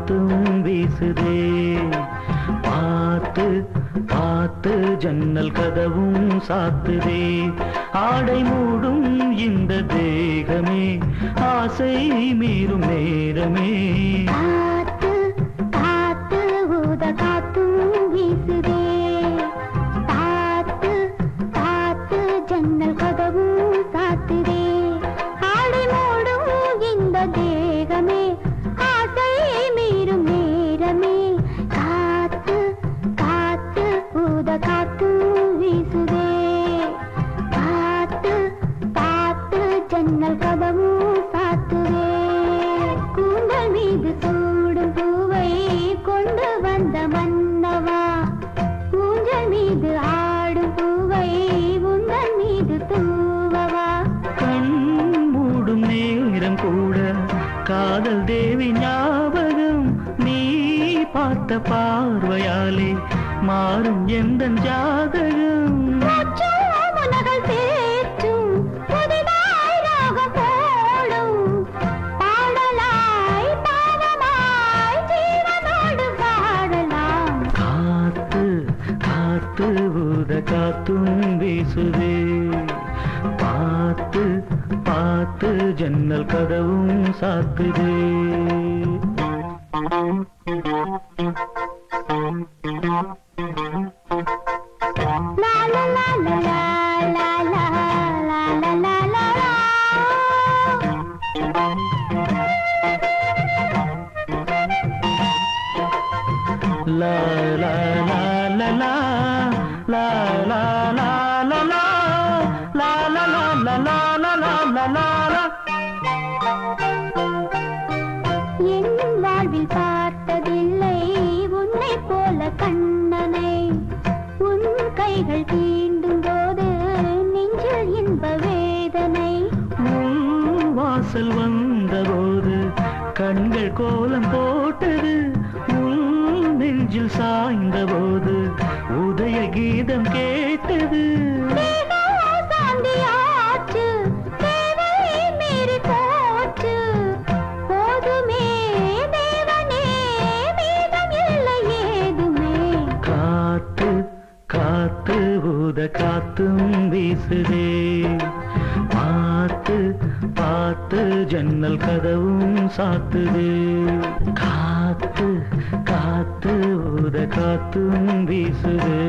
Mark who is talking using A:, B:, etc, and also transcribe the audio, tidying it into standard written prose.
A: காத்தும் வீசுதே. பார்த்து பார்த்து ஜன்னல் கதவும் சாத்துதே. ஆடை மூடும் இந்த தேகமே ஆசை மீறும் நேரமே.
B: காத்து காத்து ஊத காத்தும் வீசுதே. பார்த்து பார்த்து ஜன்னல் கதவும் சாத்துதே. ஆடை மூடும் இந்த தேகமே ஆசை மீறும் நேரமே. காத்து காத்து ஊத காத்தும் வீசுதே. பார்த்து பார்த்து ஜன்னல் கதவும் சாத்துதே. கூந்தல் மீது சூடும் பூவை கொண்டு வந்த மன்னவா. ஊஞ்சல் மீது ஆடும் பூவை உந்தன் மீது தூவவா.
A: கண் மூடும் நேரம் கூட காதல் தேவி ஞாபகம். நீ பார்த்த பார்வையாலே மாறும் எந்தன் ஜாதகம்.
B: முனகள் தேற்றும் புதிதாய் ராகம் போடும். பாடலாய் பாவமாய் ஜீவனோடு பாடலாம்.
A: காத்து காத்து ஊத காத்தும் வீசுதே. பார்த்து பார்த்து ஜன்னல் கதவும் சாத்துதே.
B: லா லா லா லா லா லா லா லா லா லா லா.
A: லா லா லா லா லா லா லா லா லா லா லா லா லா லா லா லா லா லா.
B: என் வாழ்வில் பார்த்ததில்லை உன்னை போல கண்ணனை. உன் கைகள் தீண்டும் போது நெஞ்சில் இன்ப வேதனை.
A: உன் வாசல் வந்தபோது கண்கள் கோலம் போட்டது. உன் நெஞ்சில் சாய்ந்த போது உதய கீதம் கேட்டது.
B: சாந்தியாச்சு தேவை மீறி போச்சு. போதுமே தேவனே மீதம் இல்லை ஏதுமே.
A: காத்து காத்து ஊத காத்தும் வீசுதே. பார்த்து பார்த்து ஜன்னல் கதவும் சாத்துதே. காத்து காத்து ஊத காத்தும் வீசுதே.